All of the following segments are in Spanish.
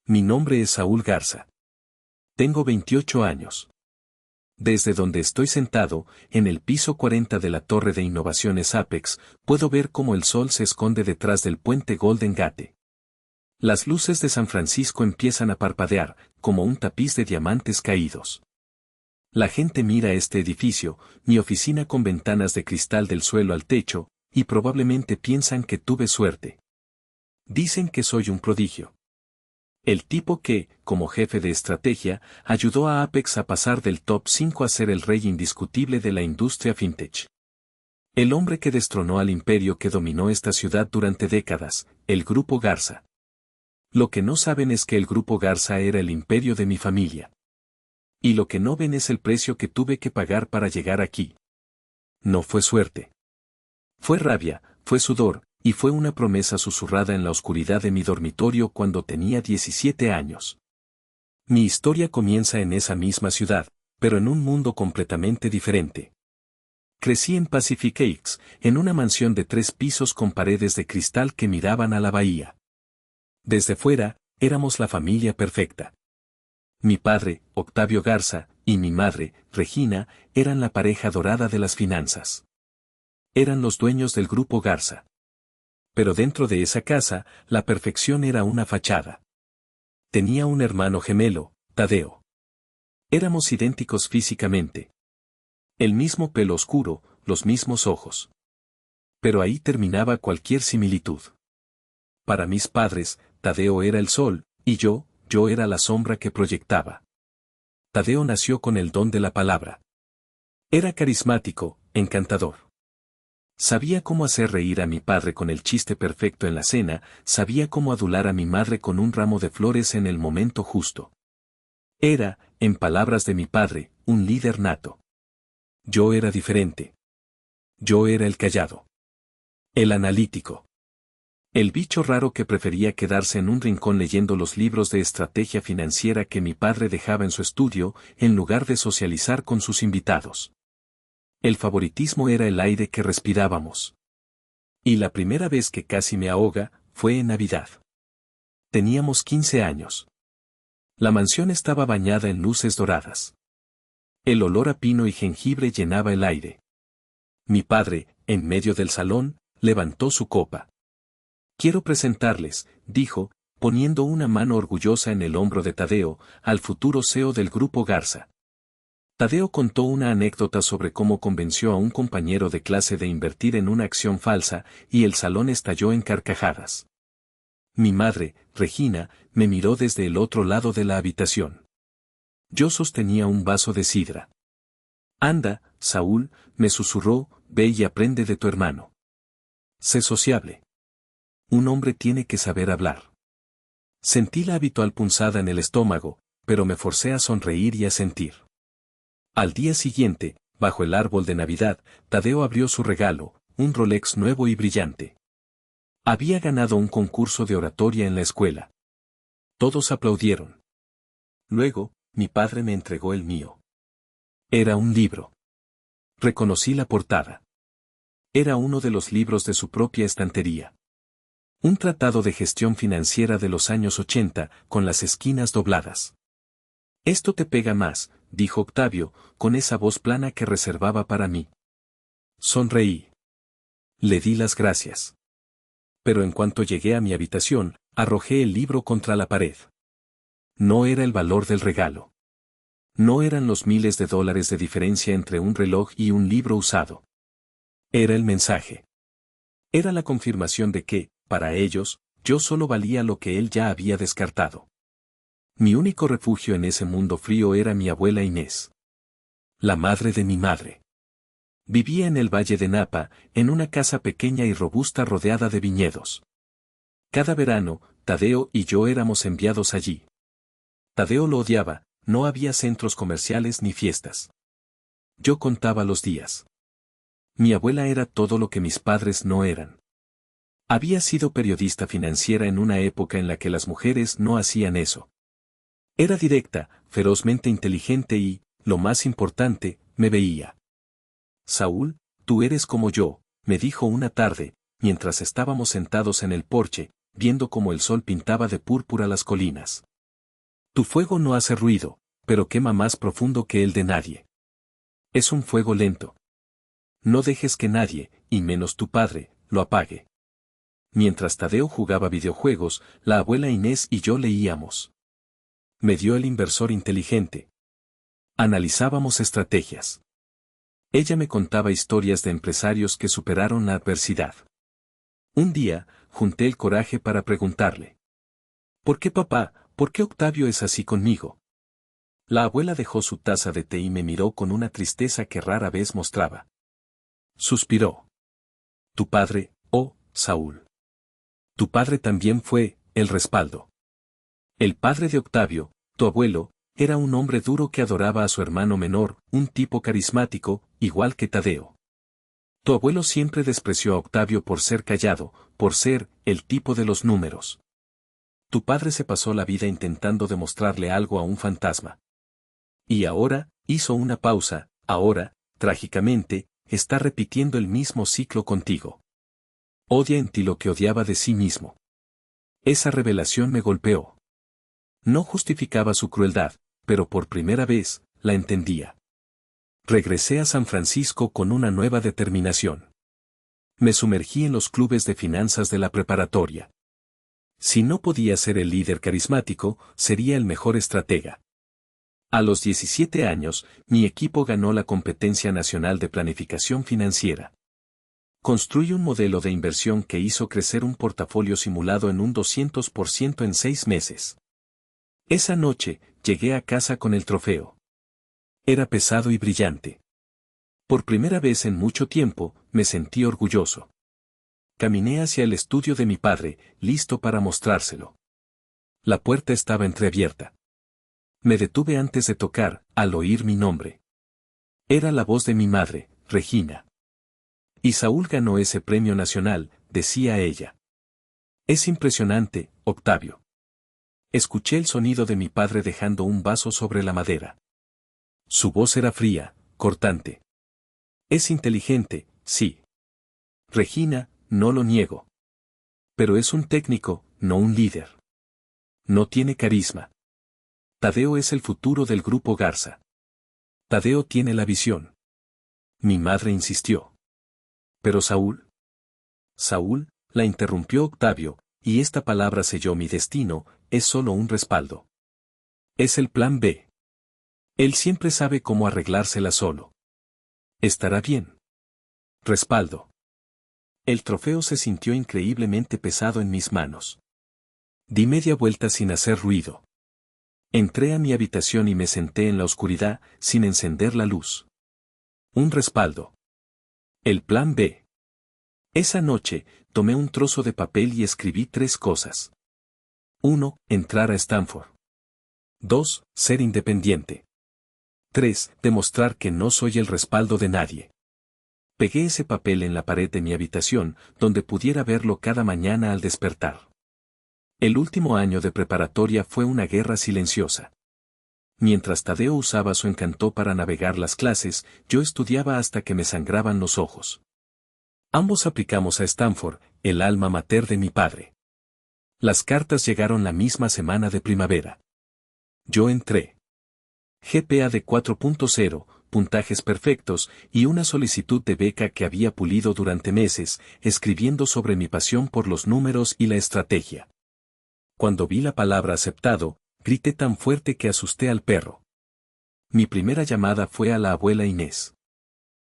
Mi nombre es Saúl Garza. Tengo 28 años. Desde donde estoy sentado, en el piso 40 de la Torre de Innovaciones Apex, puedo ver cómo el sol se esconde detrás del puente Golden Gate. Las luces de San Francisco empiezan a parpadear, como un tapiz de diamantes caídos. La gente mira este edificio, mi oficina con ventanas de cristal del suelo al techo, y probablemente piensan que tuve suerte. Dicen que soy un prodigio. El tipo que, como jefe de estrategia, ayudó a Apex a pasar del top 5 a ser el rey indiscutible de la industria fintech. El hombre que destronó al imperio que dominó esta ciudad durante décadas, el Grupo Garza. Lo que no saben es que el Grupo Garza era el imperio de mi familia. Y lo que no ven es el precio que tuve que pagar para llegar aquí. No fue suerte. Fue rabia, fue sudor, y fue una promesa susurrada en la oscuridad de mi dormitorio cuando tenía 17 años. Mi historia comienza en esa misma ciudad, pero en un mundo completamente diferente. Crecí en Pacific Heights, en una mansión de 3 pisos con paredes de cristal que miraban a la bahía. Desde fuera, éramos la familia perfecta. Mi padre, Octavio Garza, y mi madre, Regina, eran la pareja dorada de las finanzas. Eran los dueños del Grupo Garza. Pero dentro de esa casa, la perfección era una fachada. Tenía un hermano gemelo, Tadeo. Éramos idénticos físicamente. El mismo pelo oscuro, los mismos ojos. Pero ahí terminaba cualquier similitud. Para mis padres, Tadeo era el sol, y yo era la sombra que proyectaba. Tadeo nació con el don de la palabra. Era carismático, encantador. Sabía cómo hacer reír a mi padre con el chiste perfecto en la cena, sabía cómo adular a mi madre con un ramo de flores en el momento justo. Era, en palabras de mi padre, un líder nato. Yo era diferente. Yo era el callado. El analítico. El bicho raro que prefería quedarse en un rincón leyendo los libros de estrategia financiera que mi padre dejaba en su estudio, en lugar de socializar con sus invitados. El favoritismo era el aire que respirábamos. Y la primera vez que casi me ahoga, fue en Navidad. Teníamos 15 años. La mansión estaba bañada en luces doradas. El olor a pino y jengibre llenaba el aire. Mi padre, en medio del salón, levantó su copa. Quiero presentarles, dijo, poniendo una mano orgullosa en el hombro de Tadeo, al futuro CEO del Grupo Garza. Tadeo contó una anécdota sobre cómo convenció a un compañero de clase de invertir en una acción falsa, y el salón estalló en carcajadas. Mi madre, Regina, me miró desde el otro lado de la habitación. Yo sostenía un vaso de sidra. Anda, Saúl, me susurró, ve y aprende de tu hermano. Sé sociable. Un hombre tiene que saber hablar. Sentí la habitual punzada en el estómago, pero me forcé a sonreír y a sentir. Al día siguiente, bajo el árbol de Navidad, Tadeo abrió su regalo, un Rolex nuevo y brillante. Había ganado un concurso de oratoria en la escuela. Todos aplaudieron. Luego, mi padre me entregó el mío. Era un libro. Reconocí la portada. Era uno de los libros de su propia estantería. Un tratado de gestión financiera de los años 80, con las esquinas dobladas. Esto te pega más, dijo Octavio, con esa voz plana que reservaba para mí. Sonreí. Le di las gracias. Pero en cuanto llegué a mi habitación, arrojé el libro contra la pared. No era el valor del regalo. No eran los miles de dólares de diferencia entre un reloj y un libro usado. Era el mensaje. Era la confirmación de que, para ellos, yo solo valía lo que él ya había descartado. Mi único refugio en ese mundo frío era mi abuela Inés. La madre de mi madre. Vivía en el Valle de Napa, en una casa pequeña y robusta rodeada de viñedos. Cada verano, Tadeo y yo éramos enviados allí. Tadeo lo odiaba, no había centros comerciales ni fiestas. Yo contaba los días. Mi abuela era todo lo que mis padres no eran. Había sido periodista financiera en una época en la que las mujeres no hacían eso. Era directa, ferozmente inteligente y, lo más importante, me veía. Saúl, tú eres como yo, me dijo una tarde, mientras estábamos sentados en el porche, viendo cómo el sol pintaba de púrpura las colinas. Tu fuego no hace ruido, pero quema más profundo que el de nadie. Es un fuego lento. No dejes que nadie, y menos tu padre, lo apague. Mientras Tadeo jugaba videojuegos, la abuela Inés y yo leíamos. Me dio el inversor inteligente. Analizábamos estrategias. Ella me contaba historias de empresarios que superaron la adversidad. Un día, junté el coraje para preguntarle. ¿Por qué papá, por qué Octavio es así conmigo? La abuela dejó su taza de té y me miró con una tristeza que rara vez mostraba. Suspiró. Tu padre, oh, Saúl. Tu padre también fue, el respaldo. El padre de Octavio, tu abuelo, era un hombre duro que adoraba a su hermano menor, un tipo carismático, igual que Tadeo. Tu abuelo siempre despreció a Octavio por ser callado, por ser, el tipo de los números. Tu padre se pasó la vida intentando demostrarle algo a un fantasma. Y ahora, hizo una pausa, ahora, trágicamente, está repitiendo el mismo ciclo contigo. Odia en ti lo que odiaba de sí mismo. Esa revelación me golpeó. No justificaba su crueldad, pero por primera vez, la entendía. Regresé a San Francisco con una nueva determinación. Me sumergí en los clubes de finanzas de la preparatoria. Si no podía ser el líder carismático, sería el mejor estratega. A los 17 años, mi equipo ganó la competencia nacional de planificación financiera. Construí un modelo de inversión que hizo crecer un portafolio simulado en un 200% en 6 meses. Esa noche, llegué a casa con el trofeo. Era pesado y brillante. Por primera vez en mucho tiempo, me sentí orgulloso. Caminé hacia el estudio de mi padre, listo para mostrárselo. La puerta estaba entreabierta. Me detuve antes de tocar, al oír mi nombre. Era la voz de mi madre, Regina. Y Saúl ganó ese premio nacional, decía ella. Es impresionante, Octavio. Escuché el sonido de mi padre dejando un vaso sobre la madera. Su voz era fría, cortante. Es inteligente, sí. Regina, no lo niego. Pero es un técnico, no un líder. No tiene carisma. Tadeo es el futuro del grupo Garza. Tadeo tiene la visión. Mi madre insistió. ¿Pero Saúl? Saúl, la interrumpió Octavio, y esta palabra selló mi destino, es solo un respaldo. Es el plan B. Él siempre sabe cómo arreglársela solo. Estará bien. Respaldo. El trofeo se sintió increíblemente pesado en mis manos. Di media vuelta sin hacer ruido. Entré a mi habitación y me senté en la oscuridad, sin encender la luz. Un respaldo. El plan B. Esa noche, tomé un trozo de papel y escribí 3 cosas. 1. Entrar a Stanford. 2. Ser independiente. 3. Demostrar que no soy el respaldo de nadie. Pegué ese papel en la pared de mi habitación, donde pudiera verlo cada mañana al despertar. El último año de preparatoria fue una guerra silenciosa. Mientras Tadeo usaba su encanto para navegar las clases, yo estudiaba hasta que me sangraban los ojos. Ambos aplicamos a Stanford, el alma mater de mi padre. Las cartas llegaron la misma semana de primavera. Yo entré. GPA de 4.0, puntajes perfectos, y una solicitud de beca que había pulido durante meses, escribiendo sobre mi pasión por los números y la estrategia. Cuando vi la palabra aceptado, grité tan fuerte que asusté al perro. Mi primera llamada fue a la abuela Inés.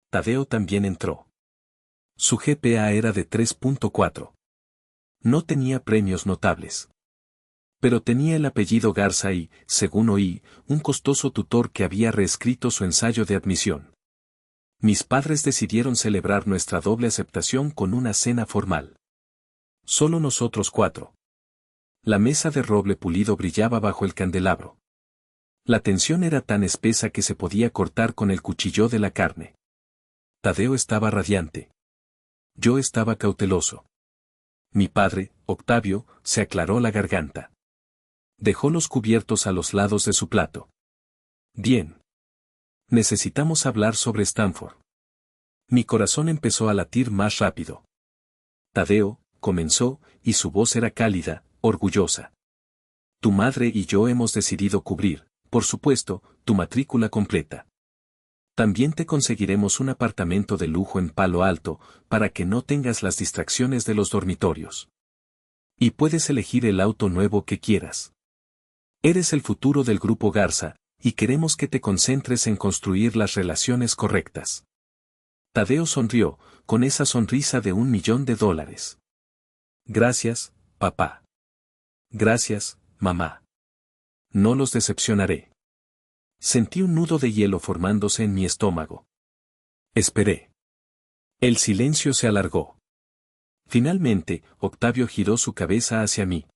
Tadeo también entró. Su GPA era de 3.4. No tenía premios notables. Pero tenía el apellido Garza y, según oí, un costoso tutor que había reescrito su ensayo de admisión. Mis padres decidieron celebrar nuestra doble aceptación con una cena formal. Solo nosotros 4. La mesa de roble pulido brillaba bajo el candelabro. La tensión era tan espesa que se podía cortar con el cuchillo de la carne. Tadeo estaba radiante. Yo estaba cauteloso. Mi padre, Octavio, se aclaró la garganta. Dejó los cubiertos a los lados de su plato. Bien. Necesitamos hablar sobre Stanford. Mi corazón empezó a latir más rápido. Tadeo, comenzó, y su voz era cálida, orgullosa. tu madre y yo hemos decidido cubrir, por supuesto, tu matrícula completa. También te conseguiremos un apartamento de lujo en Palo Alto, para que no tengas las distracciones de los dormitorios. Y puedes elegir el auto nuevo que quieras. Eres el futuro del Grupo Garza, y queremos que te concentres en construir las relaciones correctas. Tadeo sonrió, con esa sonrisa de $1.000.000. Gracias, papá. Gracias, mamá. No los decepcionaré. Sentí un nudo de hielo formándose en mi estómago. Esperé. El silencio se alargó. Finalmente, Octavio giró su cabeza hacia mí.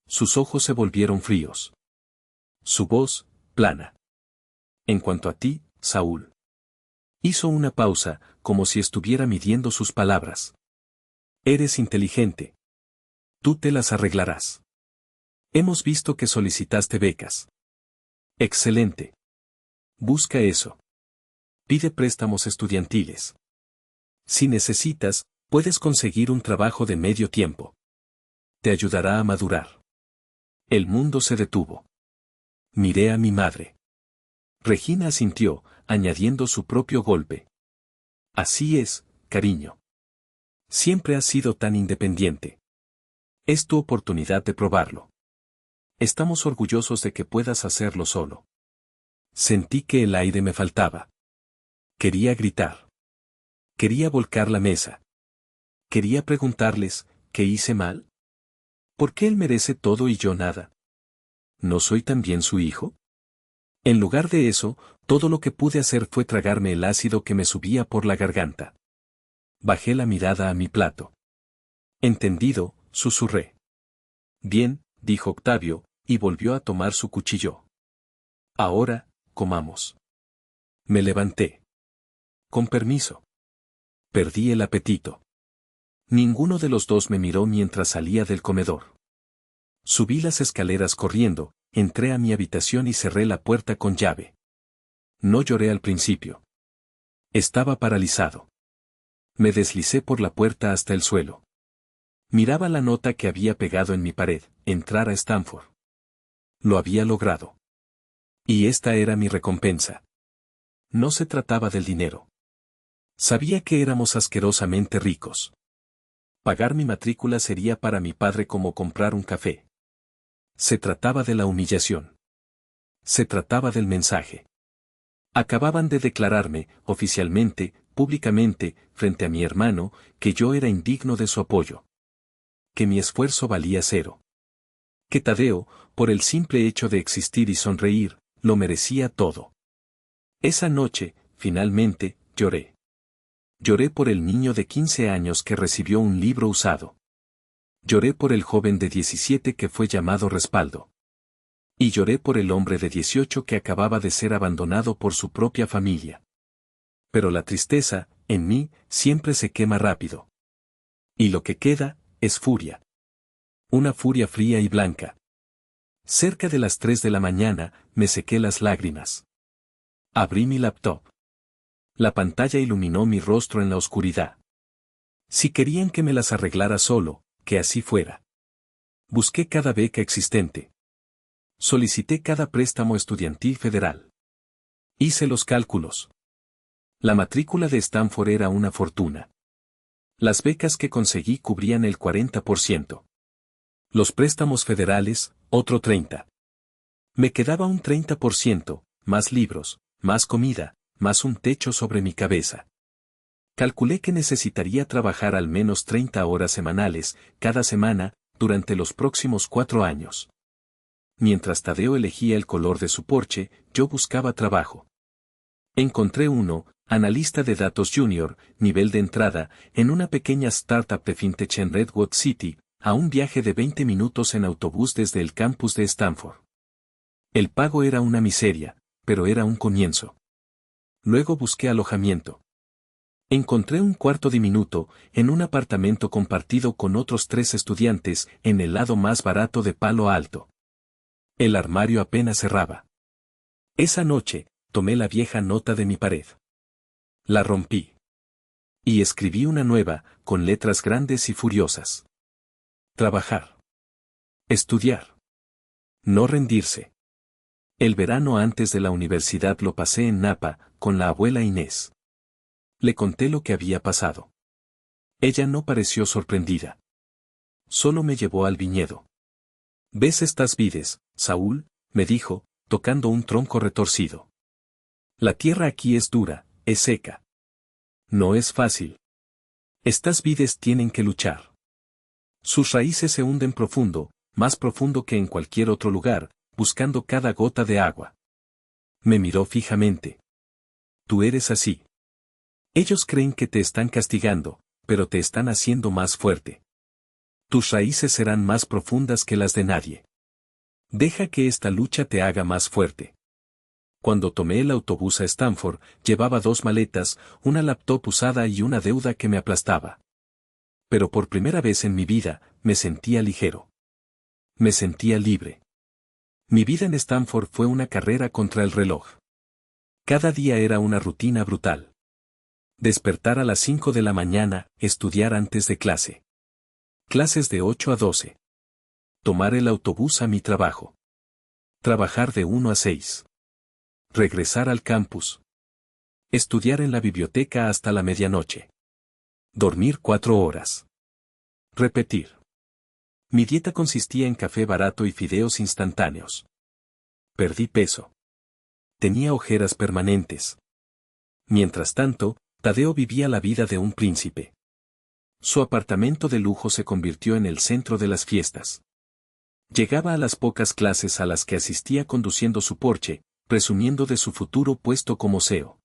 Sus ojos se volvieron fríos. Su voz, plana. En cuanto a ti, Saúl. Hizo una pausa, como si estuviera midiendo sus palabras. Eres inteligente. Tú te las arreglarás. Hemos visto que solicitaste becas. Excelente. Busca eso. Pide préstamos estudiantiles. Si necesitas, puedes conseguir un trabajo de medio tiempo. Te ayudará a madurar. El mundo se detuvo. Miré a mi madre. Regina asintió, añadiendo su propio golpe. Así es, cariño. Siempre has sido tan independiente. Es tu oportunidad de probarlo. Estamos orgullosos de que puedas hacerlo solo. Sentí que el aire me faltaba. Quería gritar. Quería volcar la mesa. Quería preguntarles, ¿qué hice mal? ¿Por qué él merece todo y yo nada? ¿No soy también su hijo? En lugar de eso, todo lo que pude hacer fue tragarme el ácido que me subía por la garganta. Bajé la mirada a mi plato. Entendido, susurré. Bien, dijo Octavio, y volvió a tomar su cuchillo. Ahora, comamos. Me levanté. Con permiso. Perdí el apetito. Ninguno de los dos me miró mientras salía del comedor. Subí las escaleras corriendo, entré a mi habitación y cerré la puerta con llave. No lloré al principio. Estaba paralizado. Me deslicé por la puerta hasta el suelo. Miraba la nota que había pegado en mi pared, entrar a Stanford. Lo había logrado. Y esta era mi recompensa. No se trataba del dinero. Sabía que éramos asquerosamente ricos. Pagar mi matrícula sería para mi padre como comprar un café. Se trataba de la humillación. Se trataba del mensaje. Acababan de declararme, oficialmente, públicamente, frente a mi hermano, que yo era indigno de su apoyo. Que mi esfuerzo valía cero. Que Tadeo, por el simple hecho de existir y sonreír, lo merecía todo. Esa noche, finalmente, lloré. Lloré por el niño de 15 años que recibió un libro usado. Lloré por el joven de 17 que fue llamado respaldo. Y lloré por el hombre de 18 que acababa de ser abandonado por su propia familia. Pero la tristeza, en mí, siempre se quema rápido. Y lo que queda, es furia. Una furia fría y blanca. Cerca de las 3 de la mañana, me sequé las lágrimas. Abrí mi laptop. La pantalla iluminó mi rostro en la oscuridad. Si querían que me las arreglara solo, que así fuera. Busqué cada beca existente. Solicité cada préstamo estudiantil federal. Hice los cálculos. La matrícula de Stanford era una fortuna. Las becas que conseguí cubrían el 40%. Los préstamos federales, otro 30%. Me quedaba un 30%, más libros, más comida, más un techo sobre mi cabeza. Calculé que necesitaría trabajar al menos 30 horas semanales, cada semana, durante los próximos 4 años. Mientras Tadeo elegía el color de su Porsche, yo buscaba trabajo. Encontré uno, analista de datos junior, nivel de entrada, en una pequeña startup de fintech en Redwood City, a un viaje de 20 minutos en autobús desde el campus de Stanford. El pago era una miseria, pero era un comienzo. Luego busqué alojamiento. Encontré un cuarto diminuto, en un apartamento compartido con otros 3 estudiantes, en el lado más barato de Palo Alto. El armario apenas cerraba. Esa noche, tomé la vieja nota de mi pared. La rompí. Y escribí una nueva, con letras grandes y furiosas. Trabajar. Estudiar. No rendirse. El verano antes de la universidad lo pasé en Napa, con la abuela Inés. Le conté lo que había pasado. Ella no pareció sorprendida. Solo me llevó al viñedo. ¿Ves estas vides, Saúl?, me dijo, tocando un tronco retorcido. La tierra aquí es dura, es seca. No es fácil. Estas vides tienen que luchar. Sus raíces se hunden profundo, más profundo que en cualquier otro lugar, buscando cada gota de agua. Me miró fijamente. Tú eres así. Ellos creen que te están castigando, pero te están haciendo más fuerte. Tus raíces serán más profundas que las de nadie. Deja que esta lucha te haga más fuerte. Cuando tomé el autobús a Stanford, llevaba 2 maletas, una laptop usada y una deuda que me aplastaba. Pero por primera vez en mi vida, me sentía ligero. Me sentía libre. Mi vida en Stanford fue una carrera contra el reloj. Cada día era una rutina brutal. Despertar a las 5 de la mañana, estudiar antes de clase. Clases de 8 a 12. Tomar el autobús a mi trabajo. Trabajar de 1 a 6. Regresar al campus. Estudiar en la biblioteca hasta la medianoche. Dormir 4 horas. Repetir. Mi dieta consistía en café barato y fideos instantáneos. Perdí peso. Tenía ojeras permanentes. Mientras tanto, Tadeo vivía la vida de un príncipe. Su apartamento de lujo se convirtió en el centro de las fiestas. Llegaba a las pocas clases a las que asistía conduciendo su Porsche, presumiendo de su futuro puesto como CEO.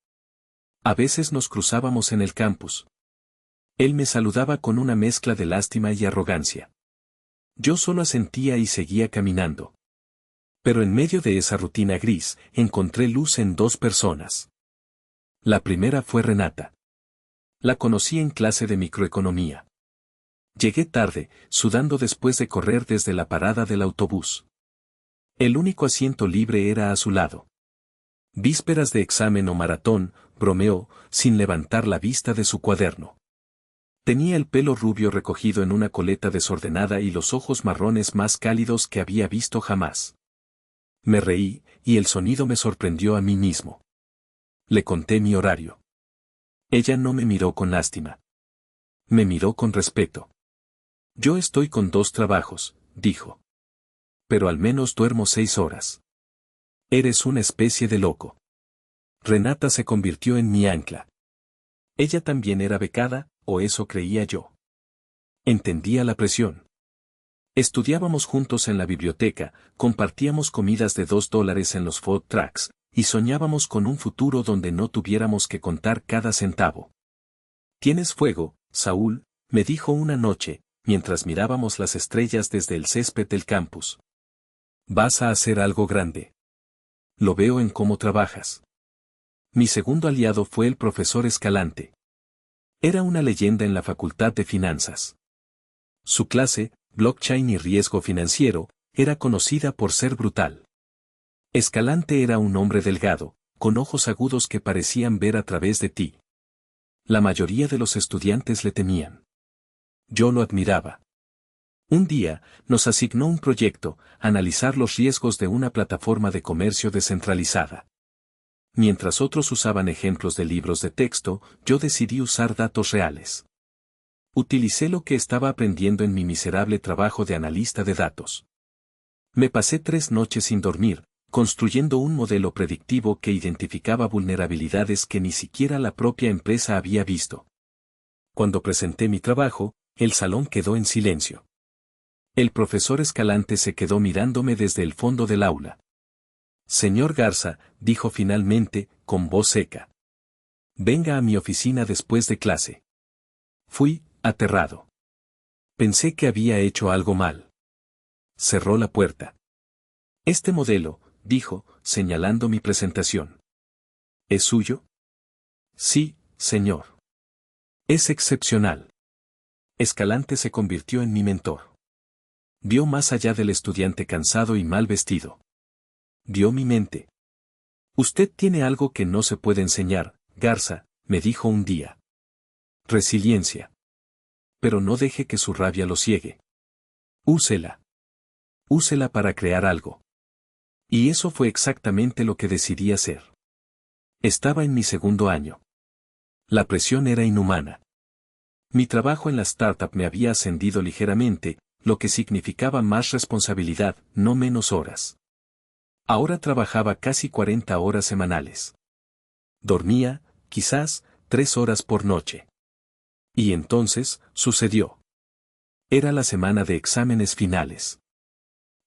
A veces nos cruzábamos en el campus. Él me saludaba con una mezcla de lástima y arrogancia. Yo solo asentía y seguía caminando. Pero en medio de esa rutina gris, encontré luz en 2 personas. La primera fue Renata. La conocí en clase de microeconomía. Llegué tarde, sudando después de correr desde la parada del autobús. El único asiento libre era a su lado. Vísperas de examen o maratón, bromeó, sin levantar la vista de su cuaderno. Tenía el pelo rubio recogido en una coleta desordenada y los ojos marrones más cálidos que había visto jamás. Me reí, y el sonido me sorprendió a mí mismo. Le conté mi horario. Ella no me miró con lástima. Me miró con respeto. Yo estoy con 2 trabajos, dijo. Pero al menos duermo 6 horas. Eres una especie de loco. Renata se convirtió en mi ancla. Ella también era becada, o eso creía yo. Entendía la presión. Estudiábamos juntos en la biblioteca, compartíamos comidas de $2 en los food trucks, y soñábamos con un futuro donde no tuviéramos que contar cada centavo. Tienes fuego, Saúl, me dijo una noche, mientras mirábamos las estrellas desde el césped del campus. Vas a hacer algo grande. Lo veo en cómo trabajas. Mi segundo aliado fue el profesor Escalante. Era una leyenda en la Facultad de Finanzas. Su clase, Blockchain y Riesgo Financiero, era conocida por ser brutal. Escalante era un hombre delgado, con ojos agudos que parecían ver a través de ti. La mayoría de los estudiantes le temían. Yo lo admiraba. Un día, nos asignó un proyecto, analizar los riesgos de una plataforma de comercio descentralizada. Mientras otros usaban ejemplos de libros de texto, yo decidí usar datos reales. Utilicé lo que estaba aprendiendo en mi miserable trabajo de analista de datos. Me pasé 3 noches sin dormir, construyendo un modelo predictivo que identificaba vulnerabilidades que ni siquiera la propia empresa había visto. Cuando presenté mi trabajo, el salón quedó en silencio. El profesor Escalante se quedó mirándome desde el fondo del aula. Señor Garza, dijo finalmente, con voz seca. Venga a mi oficina después de clase. Fui, aterrado. Pensé que había hecho algo mal. Cerró la puerta. Este modelo, dijo, señalando mi presentación. ¿Es suyo? Sí, señor. Es excepcional. Escalante se convirtió en mi mentor. Vio más allá del estudiante cansado y mal vestido. Vio mi mente. Usted tiene algo que no se puede enseñar, Garza, me dijo un día. Resiliencia. Pero no deje que su rabia lo ciegue. Úsela. Úsela para crear algo. Y eso fue exactamente lo que decidí hacer. Estaba en mi segundo año. La presión era inhumana. Mi trabajo en la startup me había ascendido ligeramente, lo que significaba más responsabilidad, no menos horas. Ahora trabajaba casi 40 horas semanales. Dormía, quizás, 3 horas por noche. Y entonces, sucedió. Era la semana de exámenes finales.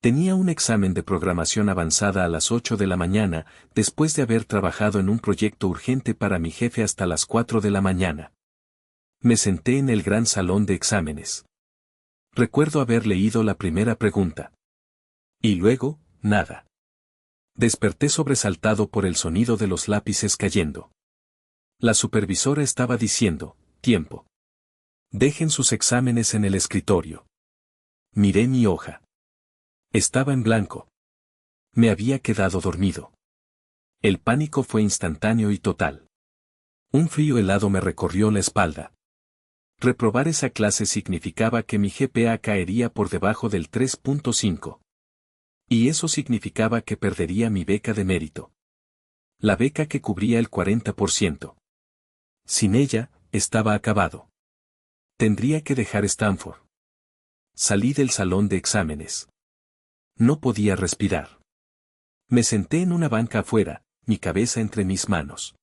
Tenía un examen de programación avanzada a las 8 de la mañana, después de haber trabajado en un proyecto urgente para mi jefe hasta las 4 de la mañana. Me senté en el gran salón de exámenes. Recuerdo haber leído la primera pregunta. Y luego, nada. Desperté sobresaltado por el sonido de los lápices cayendo. La supervisora estaba diciendo, tiempo. Dejen sus exámenes en el escritorio. Miré mi hoja. Estaba en blanco. Me había quedado dormido. El pánico fue instantáneo y total. Un frío helado me recorrió la espalda. Reprobar esa clase significaba que mi GPA caería por debajo del 3.5. Y eso significaba que perdería mi beca de mérito. La beca que cubría el 40%. Sin ella, estaba acabado. Tendría que dejar Stanford. Salí del salón de exámenes. No podía respirar. Me senté en una banca afuera, mi cabeza entre mis manos.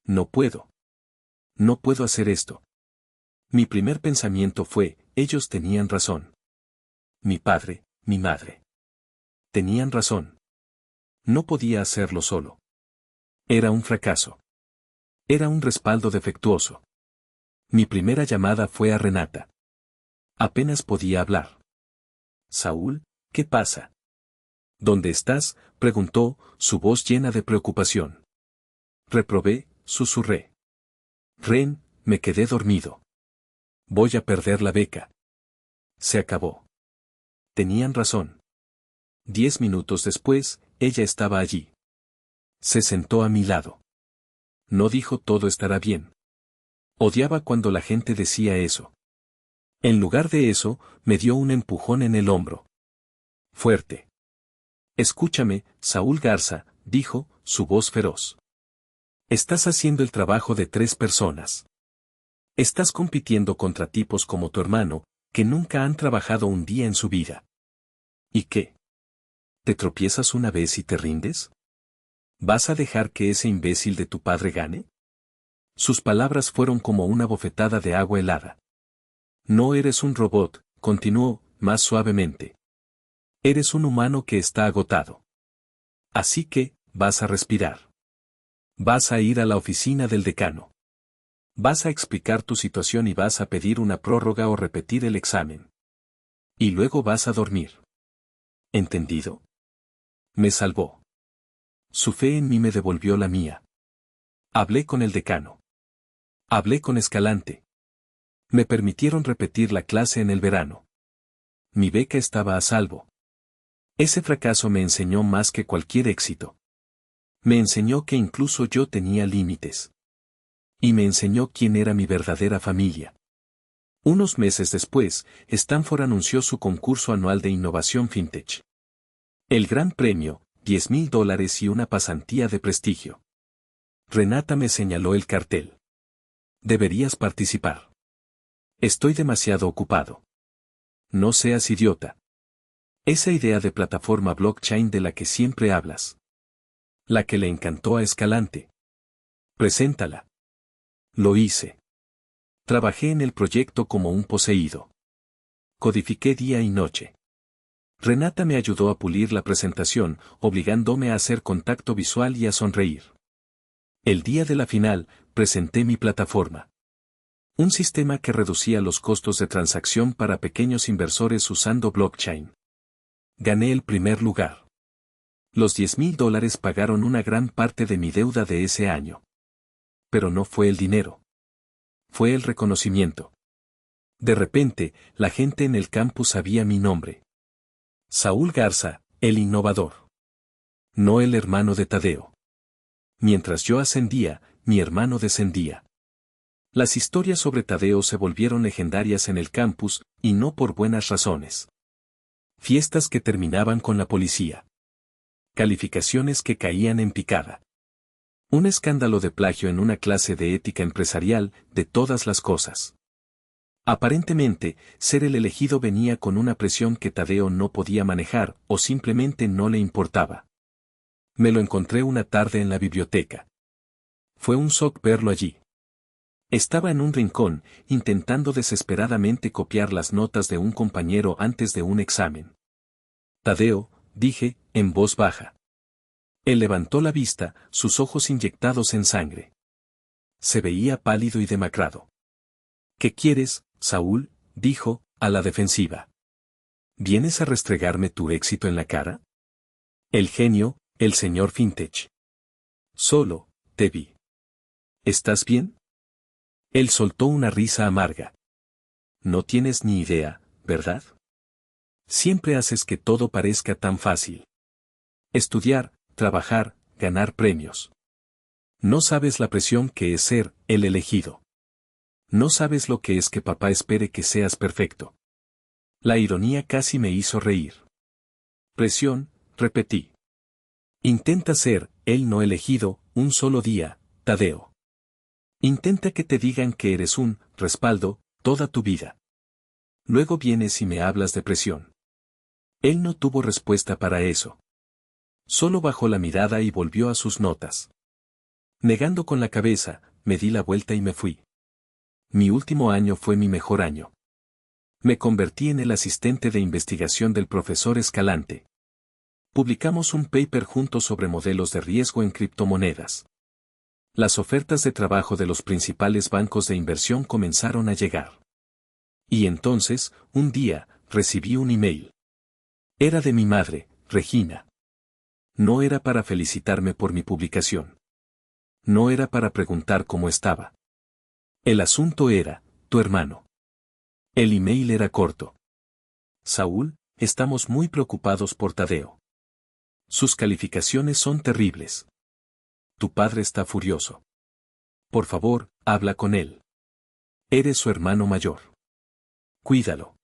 No puedo. No puedo hacer esto. Mi primer pensamiento fue, ellos tenían razón. Mi padre, mi madre. Tenían razón. No podía hacerlo solo. Era un fracaso. Era un respaldo defectuoso. Mi primera llamada fue a Renata. Apenas podía hablar. Saúl, ¿qué pasa? ¿Dónde estás?, preguntó, su voz llena de preocupación. Reprobé, susurré. Ren, me quedé dormido. Voy a perder la beca. Se acabó. Tenían razón. 10 minutos después, ella estaba allí. Se sentó a mi lado. No dijo todo estará bien. Odiaba cuando la gente decía eso. En lugar de eso, me dio un empujón en el hombro. Fuerte. Escúchame, Saúl Garza, dijo, su voz feroz. Estás haciendo el trabajo de 3 personas. Estás compitiendo contra tipos como tu hermano, que nunca han trabajado un día en su vida. ¿Y qué? ¿Te tropiezas una vez y te rindes? ¿Vas a dejar que ese imbécil de tu padre gane? Sus palabras fueron como una bofetada de agua helada. No eres un robot, continuó, más suavemente. Eres un humano que está agotado. Así que, vas a respirar. Vas a ir a la oficina del decano. Vas a explicar tu situación y vas a pedir una prórroga o repetir el examen. Y luego vas a dormir. ¿Entendido? Me salvó. Su fe en mí me devolvió la mía. Hablé con el decano. Hablé con Escalante. Me permitieron repetir la clase en el verano. Mi beca estaba a salvo. Ese fracaso me enseñó más que cualquier éxito. Me enseñó que incluso yo tenía límites. Y me enseñó quién era mi verdadera familia. Unos meses después, Stanford anunció su concurso anual de innovación fintech. El gran premio, $10,000 y una pasantía de prestigio. Renata me señaló el cartel. Deberías participar. Estoy demasiado ocupado. No seas idiota. Esa idea de plataforma blockchain de la que siempre hablas. La que le encantó a Escalante. Preséntala. Lo hice. Trabajé en el proyecto como un poseído. Codifiqué día y noche. Renata me ayudó a pulir la presentación, obligándome a hacer contacto visual y a sonreír. El día de la final, presenté mi plataforma. Un sistema que reducía los costos de transacción para pequeños inversores usando blockchain. Gané el primer lugar. Los $10,000 pagaron una gran parte de mi deuda de ese año. Pero no fue el dinero. Fue el reconocimiento. De repente, la gente en el campus sabía mi nombre. Saúl Garza, el innovador. No el hermano de Tadeo. Mientras yo ascendía, mi hermano descendía. Las historias sobre Tadeo se volvieron legendarias en el campus, y no por buenas razones. Fiestas que terminaban con la policía. Calificaciones que caían en picada. Un escándalo de plagio en una clase de ética empresarial, de todas las cosas. Aparentemente, ser el elegido venía con una presión que Tadeo no podía manejar, o simplemente no le importaba. Me lo encontré una tarde en la biblioteca. Fue un shock verlo allí. Estaba en un rincón, intentando desesperadamente copiar las notas de un compañero antes de un examen. Tadeo, dije, en voz baja. Él levantó la vista, sus ojos inyectados en sangre. Se veía pálido y demacrado. ¿Qué quieres, Saúl?, dijo, a la defensiva. ¿Vienes a restregarme tu éxito en la cara? El genio, el señor Fintech. Solo, te vi. ¿Estás bien? Él soltó una risa amarga. No tienes ni idea, ¿verdad? Siempre haces que todo parezca tan fácil. Estudiar, trabajar, ganar premios. No sabes la presión que es ser el elegido. No sabes lo que es que papá espere que seas perfecto. La ironía casi me hizo reír. Presión, repetí. Intenta ser el no elegido un solo día, Tadeo. Intenta que te digan que eres un respaldo toda tu vida. Luego vienes y me hablas de presión. Él no tuvo respuesta para eso. Solo bajó la mirada y volvió a sus notas. Negando con la cabeza, me di la vuelta y me fui. Mi último año fue mi mejor año. Me convertí en el asistente de investigación del profesor Escalante. Publicamos un paper juntos sobre modelos de riesgo en criptomonedas. Las ofertas de trabajo de los principales bancos de inversión comenzaron a llegar. Y entonces, un día, recibí un email. Era de mi madre, Regina. No era para felicitarme por mi publicación. No era para preguntar cómo estaba. El asunto era, tu hermano. El email era corto. Saúl, estamos muy preocupados por Tadeo. Sus calificaciones son terribles. Tu padre está furioso. Por favor, habla con él. Eres su hermano mayor. Cuídalo.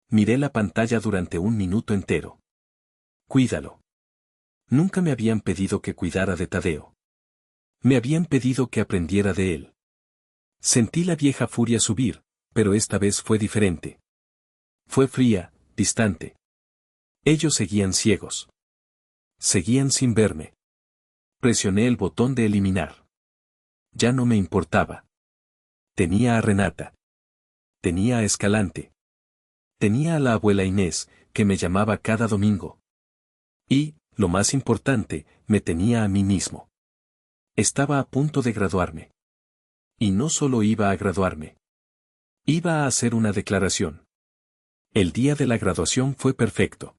Miré la pantalla durante un minuto entero. Cuídalo. Nunca me habían pedido que cuidara de Tadeo. Me habían pedido que aprendiera de él. Sentí la vieja furia subir, pero esta vez fue diferente. Fue fría, distante. Ellos seguían ciegos. Seguían sin verme. Presioné el botón de eliminar. Ya no me importaba. Tenía a Renata. Tenía a Escalante. Tenía a la abuela Inés, que me llamaba cada domingo. Y, lo más importante, me tenía a mí mismo. Estaba a punto de graduarme. Y no solo iba a graduarme. Iba a hacer una declaración. El día de la graduación fue perfecto.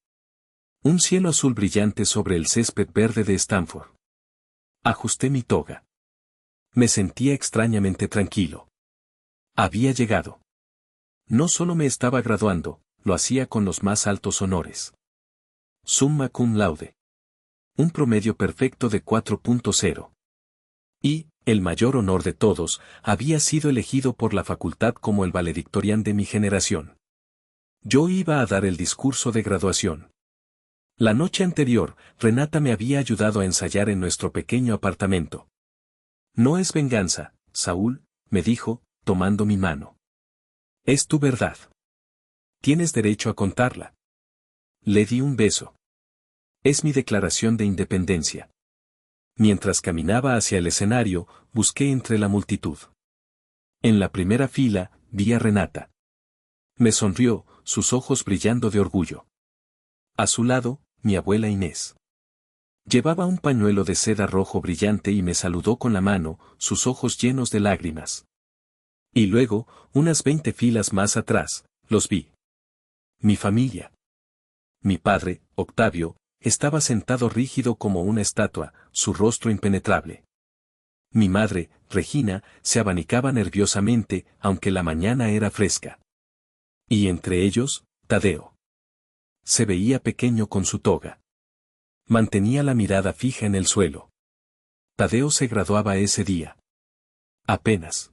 Un cielo azul brillante sobre el césped verde de Stanford. Ajusté mi toga. Me sentía extrañamente tranquilo. Había llegado. No solo me estaba graduando, lo hacía con los más altos honores. Summa cum laude. Un promedio perfecto de 4.0. Y, el mayor honor de todos, había sido elegido por la facultad como el valedictorian de mi generación. Yo iba a dar el discurso de graduación. La noche anterior, Renata me había ayudado a ensayar en nuestro pequeño apartamento. No es venganza, Saúl, me dijo, tomando mi mano. Es tu verdad. Tienes derecho a contarla. Le di un beso. Es mi declaración de independencia. Mientras caminaba hacia el escenario, busqué entre la multitud. En la primera fila, vi a Renata. Me sonrió, sus ojos brillando de orgullo. A su lado, mi abuela Inés. Llevaba un pañuelo de seda rojo brillante y me saludó con la mano, sus ojos llenos de lágrimas. Y luego, unas 20 filas más atrás, los vi. Mi familia. Mi padre, Octavio, estaba sentado rígido como una estatua, su rostro impenetrable. Mi madre, Regina, se abanicaba nerviosamente, aunque la mañana era fresca. Y entre ellos, Tadeo. Se veía pequeño con su toga. Mantenía la mirada fija en el suelo. Tadeo se graduaba ese día. Apenas.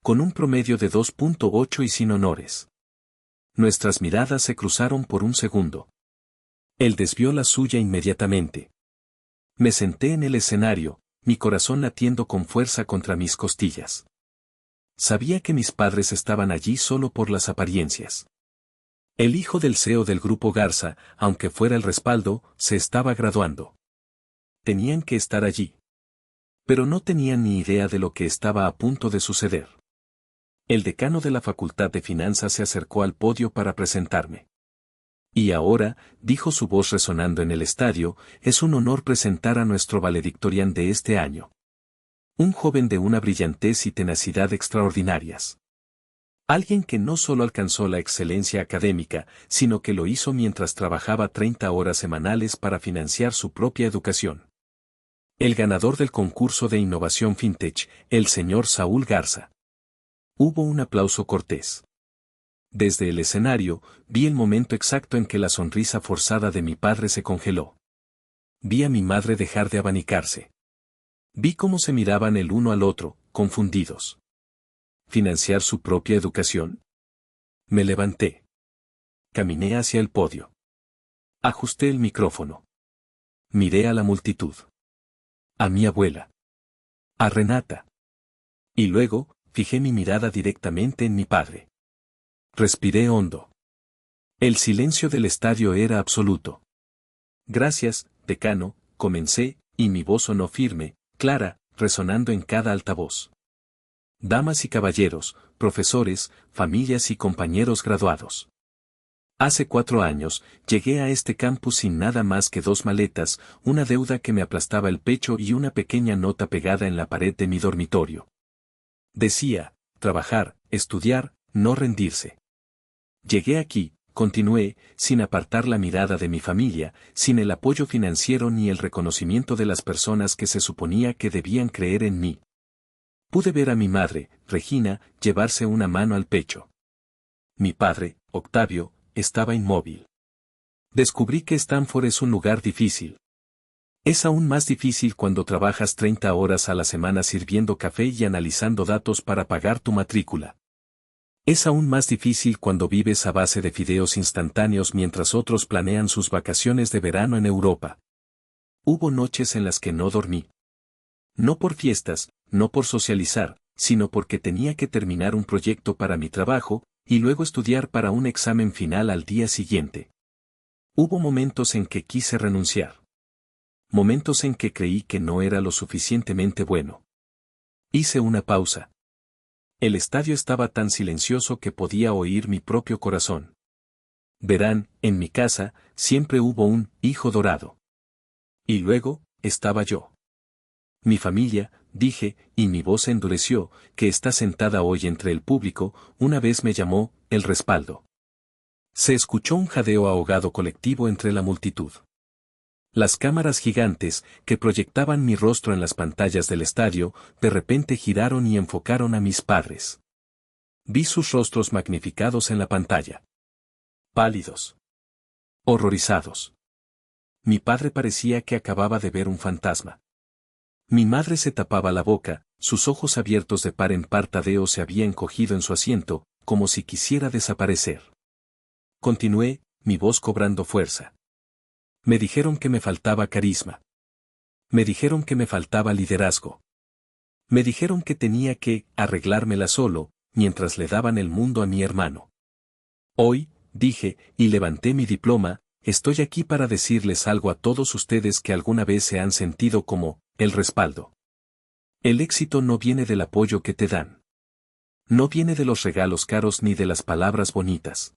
Con un promedio de 2.8 y sin honores. Nuestras miradas se cruzaron por un segundo. Él desvió la suya inmediatamente. Me senté en el escenario, mi corazón latiendo con fuerza contra mis costillas. Sabía que mis padres estaban allí solo por las apariencias. El hijo del CEO del grupo Garza, aunque fuera el respaldo, se estaba graduando. Tenían que estar allí. Pero no tenían ni idea de lo que estaba a punto de suceder. El decano de la Facultad de Finanzas se acercó al podio para presentarme. Y ahora, dijo su voz resonando en el estadio, es un honor presentar a nuestro valedictorian de este año. Un joven de una brillantez y tenacidad extraordinarias. Alguien que no solo alcanzó la excelencia académica, sino que lo hizo mientras trabajaba 30 horas semanales para financiar su propia educación. El ganador del concurso de innovación FinTech, el señor Saúl Garza. Hubo un aplauso cortés. Desde el escenario, vi el momento exacto en que la sonrisa forzada de mi padre se congeló. Vi a mi madre dejar de abanicarse. Vi cómo se miraban el uno al otro, confundidos. ¿Financiar su propia educación? Me levanté. Caminé hacia el podio. Ajusté el micrófono. Miré a la multitud. A mi abuela. A Renata. Y luego, fijé mi mirada directamente en mi padre. Respiré hondo. El silencio del estadio era absoluto. Gracias, decano, comencé, y mi voz sonó firme, clara, resonando en cada altavoz. Damas y caballeros, profesores, familias y compañeros graduados. Hace 4 años, llegué a este campus sin nada más que 2 maletas, una deuda que me aplastaba el pecho y una pequeña nota pegada en la pared de mi dormitorio. Decía, trabajar, estudiar, no rendirse. Llegué aquí, continué, sin apartar la mirada de mi familia, sin el apoyo financiero ni el reconocimiento de las personas que se suponía que debían creer en mí. Pude ver a mi madre, Regina, llevarse una mano al pecho. Mi padre, Octavio, estaba inmóvil. Descubrí que Stanford es un lugar difícil. Es aún más difícil cuando trabajas 30 horas a la semana sirviendo café y analizando datos para pagar tu matrícula. Es aún más difícil cuando vives a base de fideos instantáneos mientras otros planean sus vacaciones de verano en Europa. Hubo noches en las que no dormí. No por fiestas, no por socializar, sino porque tenía que terminar un proyecto para mi trabajo, y luego estudiar para un examen final al día siguiente. Hubo momentos en que quise renunciar. Momentos en que creí que no era lo suficientemente bueno. Hice una pausa. El estadio estaba tan silencioso que podía oír mi propio corazón. Verán, en mi casa, siempre hubo un hijo dorado. Y luego, estaba yo. Mi familia, dije, y mi voz se endureció, que está sentada hoy entre el público, una vez me llamó, el respaldo. Se escuchó un jadeo ahogado colectivo entre la multitud. Las cámaras gigantes, que proyectaban mi rostro en las pantallas del estadio, de repente giraron y enfocaron a mis padres. Vi sus rostros magnificados en la pantalla. Pálidos. Horrorizados. Mi padre parecía que acababa de ver un fantasma. Mi madre se tapaba la boca, sus ojos abiertos de par en par. Tadeo se había encogido en su asiento, como si quisiera desaparecer. Continué, mi voz cobrando fuerza. Me dijeron que me faltaba carisma. Me dijeron que me faltaba liderazgo. Me dijeron que tenía que arreglármela solo, mientras le daban el mundo a mi hermano. Hoy, dije, y levanté mi diploma, estoy aquí para decirles algo a todos ustedes que alguna vez se han sentido como el respaldo. El éxito no viene del apoyo que te dan. No viene de los regalos caros ni de las palabras bonitas.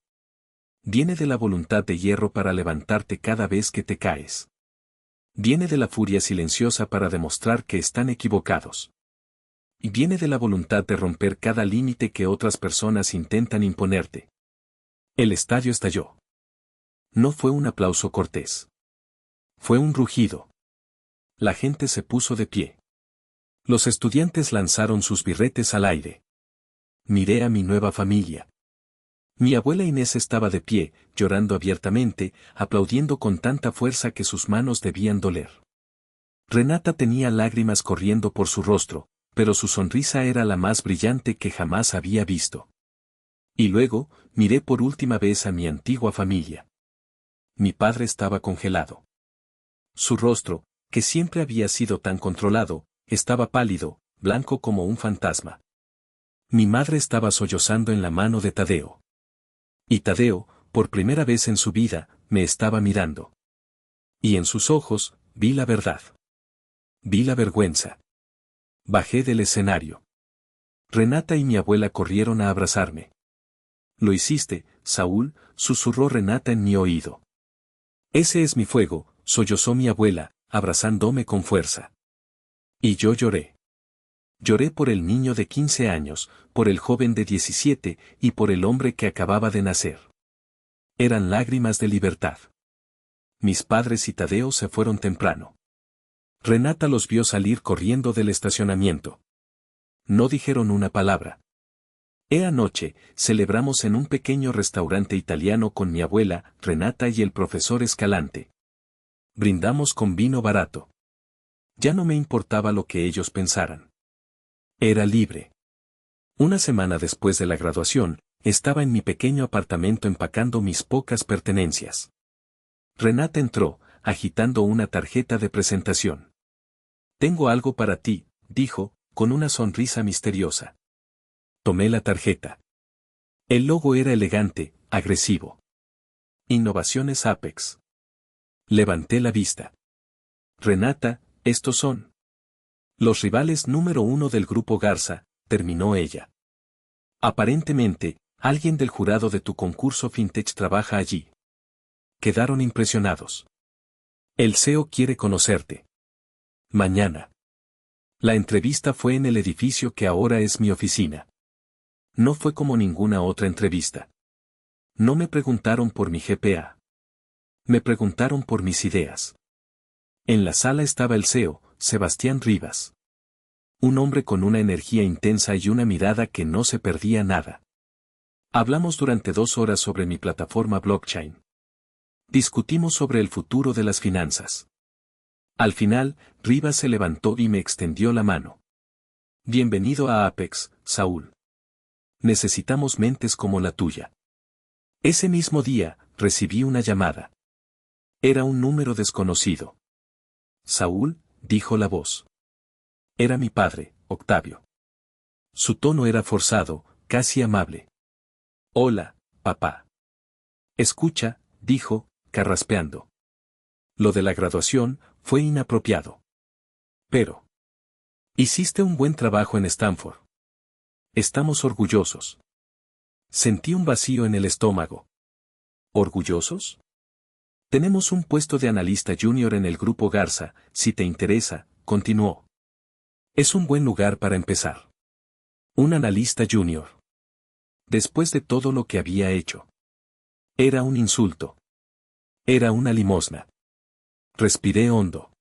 Viene de la voluntad de hierro para levantarte cada vez que te caes. Viene de la furia silenciosa para demostrar que están equivocados. Y viene de la voluntad de romper cada límite que otras personas intentan imponerte. El estadio estalló. No fue un aplauso cortés. Fue un rugido. La gente se puso de pie. Los estudiantes lanzaron sus birretes al aire. Miré a mi nueva familia. Mi abuela Inés estaba de pie, llorando abiertamente, aplaudiendo con tanta fuerza que sus manos debían doler. Renata tenía lágrimas corriendo por su rostro, pero su sonrisa era la más brillante que jamás había visto. Y luego, miré por última vez a mi antigua familia. Mi padre estaba congelado. Su rostro, que siempre había sido tan controlado, estaba pálido, blanco como un fantasma. Mi madre estaba sollozando en la mano de Tadeo. Y Tadeo, por primera vez en su vida, me estaba mirando. Y en sus ojos, vi la verdad. Vi la vergüenza. Bajé del escenario. Renata y mi abuela corrieron a abrazarme. Lo hiciste, Saúl, susurró Renata en mi oído. Ese es mi fuego, sollozó mi abuela, abrazándome con fuerza. Y yo lloré. Lloré por el niño de 15 años, por el joven de 17 y por el hombre que acababa de nacer. Eran lágrimas de libertad. Mis padres y Tadeo se fueron temprano. Renata los vio salir corriendo del estacionamiento. No dijeron una palabra. Anoche, celebramos en un pequeño restaurante italiano con mi abuela, Renata y el profesor Escalante. Brindamos con vino barato. Ya no me importaba lo que ellos pensaran. Era libre. Una semana después de la graduación, estaba en mi pequeño apartamento empacando mis pocas pertenencias. Renata entró, agitando una tarjeta de presentación. Tengo algo para ti, dijo, con una sonrisa misteriosa. Tomé la tarjeta. El logo era elegante, agresivo. Innovaciones Apex. Levanté la vista. Renata, estos son los rivales número 1 del grupo Garza, terminó ella. Aparentemente, alguien del jurado de tu concurso FinTech trabaja allí. Quedaron impresionados. El CEO quiere conocerte. Mañana. La entrevista fue en el edificio que ahora es mi oficina. No fue como ninguna otra entrevista. No me preguntaron por mi GPA. Me preguntaron por mis ideas. En la sala estaba el CEO, Sebastián Rivas. Un hombre con una energía intensa y una mirada que no se perdía nada. Hablamos durante 2 horas sobre mi plataforma blockchain. Discutimos sobre el futuro de las finanzas. Al final, Rivas se levantó y me extendió la mano. Bienvenido a Apex, Saúl. Necesitamos mentes como la tuya. Ese mismo día, recibí una llamada. Era un número desconocido. Saúl, dijo la voz. Era mi padre, Octavio. Su tono era forzado, casi amable. Hola, papá. Escucha, dijo, carraspeando. Lo de la graduación fue inapropiado. Pero hiciste un buen trabajo en Stanford. Estamos orgullosos. Sentí un vacío en el estómago. ¿Orgullosos? Tenemos un puesto de analista junior en el grupo Garza, si te interesa, continuó. Es un buen lugar para empezar. Un analista junior. Después de todo lo que había hecho. Era un insulto. Era una limosna. Respiré hondo.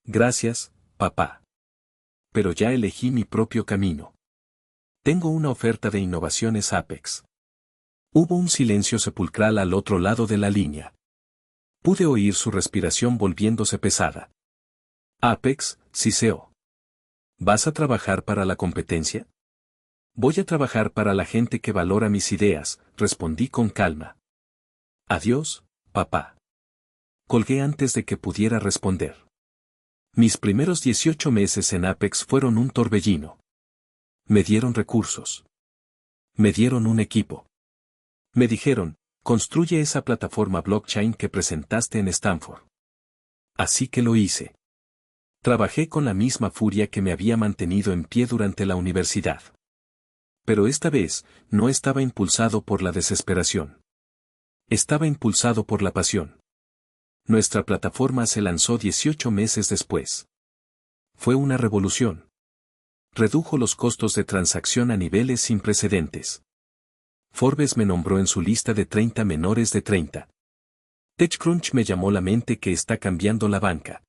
Gracias, papá. Pero ya elegí mi propio camino. Tengo una oferta de innovaciones Apex. Hubo un silencio sepulcral al otro lado de la línea. Pude oír su respiración volviéndose pesada. Apex, CCO. ¿Vas a trabajar para la competencia? Voy a trabajar para la gente que valora mis ideas, respondí con calma. Adiós, papá. Colgué antes de que pudiera responder. Mis primeros 18 meses en Apex fueron un torbellino. Me dieron recursos. Me dieron un equipo. Me dijeron, construye esa plataforma blockchain que presentaste en Stanford. Así que lo hice. Trabajé con la misma furia que me había mantenido en pie durante la universidad. Pero esta vez, no estaba impulsado por la desesperación. Estaba impulsado por la pasión. Nuestra plataforma se lanzó 18 meses después. Fue una revolución. Redujo los costos de transacción a niveles sin precedentes. Forbes me nombró en su lista de 30 menores de 30. TechCrunch me llamó la mente que está cambiando la banca.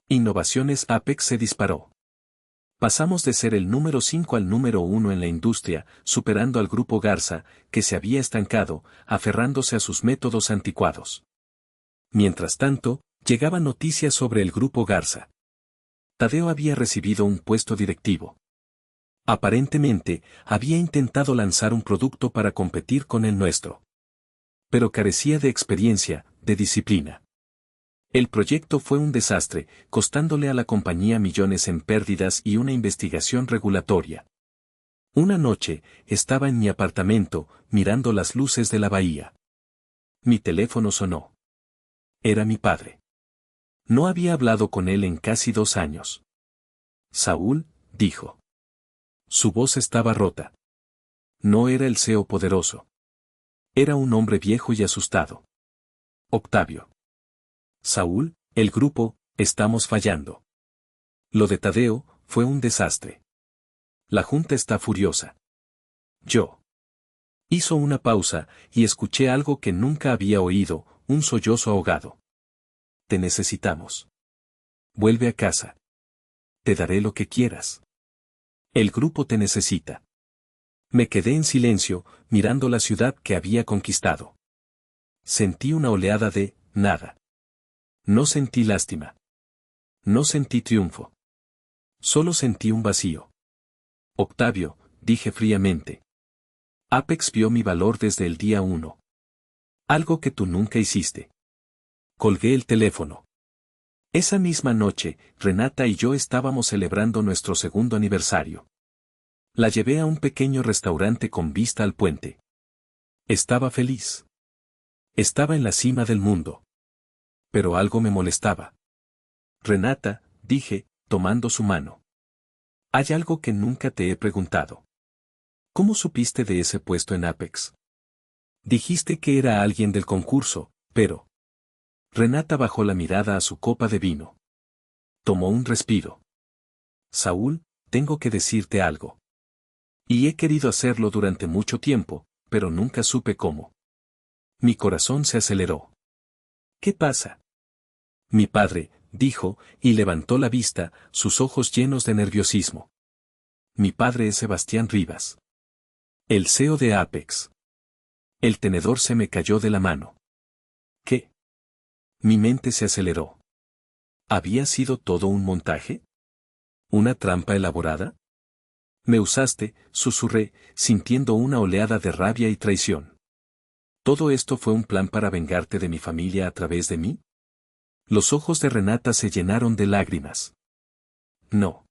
Innovaciones Apex se disparó. Pasamos de ser el número 5 al número 1 en la industria, superando al grupo Garza, que se había estancado, aferrándose a sus métodos anticuados. Mientras tanto, llegaban noticias sobre el grupo Garza. Tadeo había recibido un puesto directivo. Aparentemente, había intentado lanzar un producto para competir con el nuestro. Pero carecía de experiencia, de disciplina. El proyecto fue un desastre, costándole a la compañía millones en pérdidas y una investigación regulatoria. Una noche, estaba en mi apartamento, mirando las luces de la bahía. Mi teléfono sonó. Era mi padre. No había hablado con él en casi 2 años. Saúl, dijo. Su voz estaba rota. No era el CEO poderoso. Era un hombre viejo y asustado. Octavio. Saúl, el grupo, estamos fallando. Lo de Tadeo, fue un desastre. La junta está furiosa. Yo. Hizo una pausa, y escuché algo que nunca había oído, un sollozo ahogado. Te necesitamos. Vuelve a casa. Te daré lo que quieras. El grupo te necesita. Me quedé en silencio, mirando la ciudad que había conquistado. Sentí una oleada de nada. No sentí lástima. No sentí triunfo. Solo sentí un vacío. Octavio, dije fríamente. Apex vio mi valor desde el día 1. Algo que tú nunca hiciste. Colgué el teléfono. Esa misma noche, Renata y yo estábamos celebrando nuestro 2º aniversario. La llevé a un pequeño restaurante con vista al puente. Estaba feliz. Estaba en la cima del mundo. Pero algo me molestaba. Renata, dije, tomando su mano. Hay algo que nunca te he preguntado. ¿Cómo supiste de ese puesto en Apex? Dijiste que era alguien del concurso, pero... Renata bajó la mirada a su copa de vino. Tomó un respiro. Saúl, tengo que decirte algo. Y he querido hacerlo durante mucho tiempo, pero nunca supe cómo. Mi corazón se aceleró. ¿Qué pasa? Mi padre, dijo, y levantó la vista, sus ojos llenos de nerviosismo. Mi padre es Sebastián Rivas. El CEO de Apex. El tenedor se me cayó de la mano. ¿Qué? Mi mente se aceleró. ¿Había sido todo un montaje? ¿Una trampa elaborada? Me usaste, susurré, sintiendo una oleada de rabia y traición. ¿Todo esto fue un plan para vengarte de mi familia a través de mí? Los ojos de Renata se llenaron de lágrimas. No.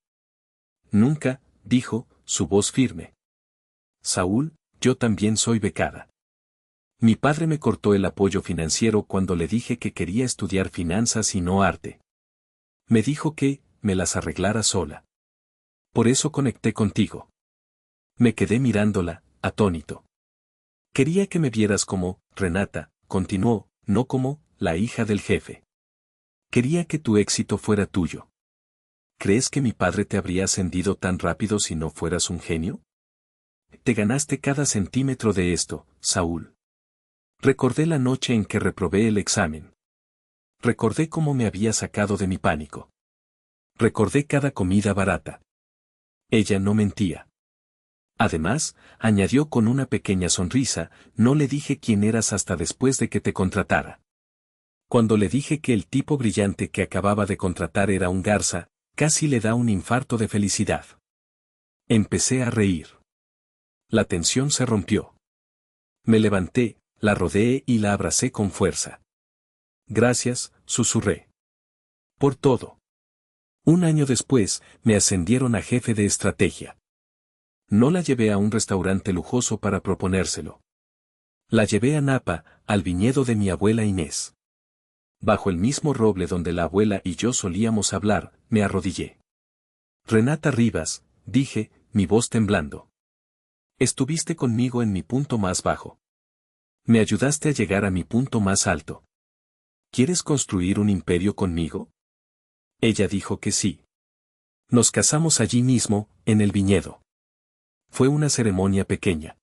Nunca, dijo, su voz firme. Saúl, yo también soy becada. Mi padre me cortó el apoyo financiero cuando le dije que quería estudiar finanzas y no arte. Me dijo que, me las arreglara sola. Por eso conecté contigo. Me quedé mirándola, atónito. Quería que me vieras como, Renata, continuó, no como, la hija del jefe. Quería que tu éxito fuera tuyo. ¿Crees que mi padre te habría ascendido tan rápido si no fueras un genio? Te ganaste cada centímetro de esto, Saúl. Recordé la noche en que reprobé el examen. Recordé cómo me había sacado de mi pánico. Recordé cada comida barata. Ella no mentía. Además, añadió con una pequeña sonrisa, no le dije quién eras hasta después de que te contratara. Cuando le dije que el tipo brillante que acababa de contratar era un garza, casi le da un infarto de felicidad. Empecé a reír. La tensión se rompió. Me levanté, la rodeé y la abracé con fuerza. Gracias, susurré. Por todo. 1 año después, me ascendieron a jefe de estrategia. No la llevé a un restaurante lujoso para proponérselo. La llevé a Napa, al viñedo de mi abuela Inés. Bajo el mismo roble donde la abuela y yo solíamos hablar, me arrodillé. Renata Rivas, dije, mi voz temblando. Estuviste conmigo en mi punto más bajo. Me ayudaste a llegar a mi punto más alto. ¿Quieres construir un imperio conmigo? Ella dijo que sí. Nos casamos allí mismo, en el viñedo. Fue una ceremonia pequeña.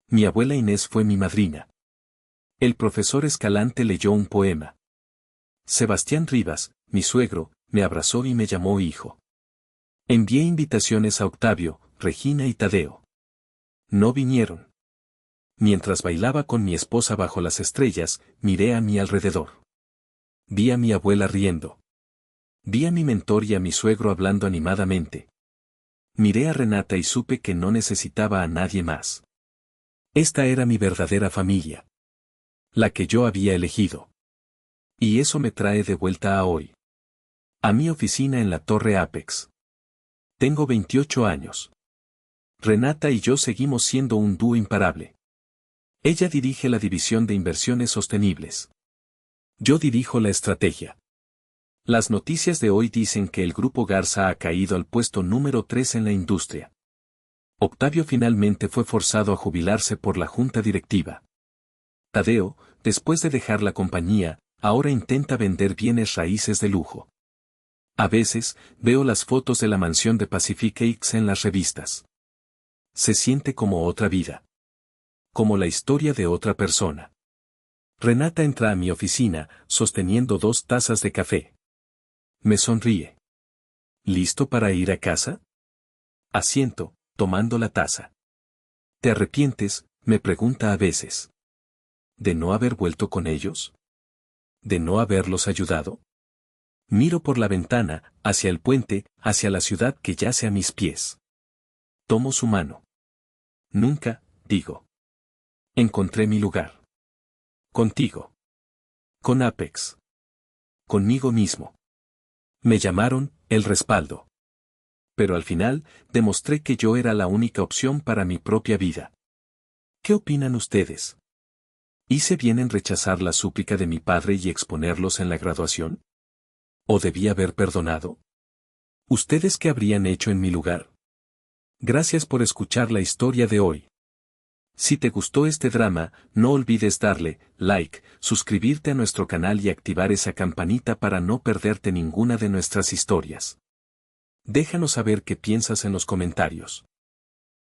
Mi abuela Inés fue mi madrina. El profesor Escalante leyó un poema. Sebastián Rivas, mi suegro, me abrazó y me llamó hijo. Envié invitaciones a Octavio, Regina y Tadeo. No vinieron. Mientras bailaba con mi esposa bajo las estrellas, miré a mi alrededor. Vi a mi abuela riendo. Vi a mi mentor y a mi suegro hablando animadamente. Miré a Renata y supe que no necesitaba a nadie más. Esta era mi verdadera familia. La que yo había elegido. Y eso me trae de vuelta a hoy. A mi oficina en la Torre Apex. Tengo 28 años. Renata y yo seguimos siendo un dúo imparable. Ella dirige la división de inversiones sostenibles. Yo dirijo la estrategia. Las noticias de hoy dicen que el Grupo Garza ha caído al puesto número 3 en la industria. Octavio finalmente fue forzado a jubilarse por la junta directiva. Tadeo, después de dejar la compañía, ahora intenta vender bienes raíces de lujo. A veces, veo las fotos de la mansión de Pacific X en las revistas. Se siente como otra vida. Como la historia de otra persona. Renata entra a mi oficina, sosteniendo 2 tazas de café. Me sonríe. ¿Listo para ir a casa? Asiento, tomando la taza. ¿Te arrepientes?, me pregunta a veces. ¿De no haber vuelto con ellos? ¿De no haberlos ayudado? Miro por la ventana, hacia el puente, hacia la ciudad que yace a mis pies. Tomo su mano. Nunca, digo. Encontré mi lugar. Contigo. Con Apex. Conmigo mismo. Me llamaron, el respaldo. Pero al final, demostré que yo era la única opción para mi propia vida. ¿Qué opinan ustedes? ¿Hice bien en rechazar la súplica de mi padre y exponerlos en la graduación? ¿O debí haber perdonado? ¿Ustedes qué habrían hecho en mi lugar? Gracias por escuchar la historia de hoy. Si te gustó este drama, no olvides darle like, suscribirte a nuestro canal y activar esa campanita para no perderte ninguna de nuestras historias. Déjanos saber qué piensas en los comentarios.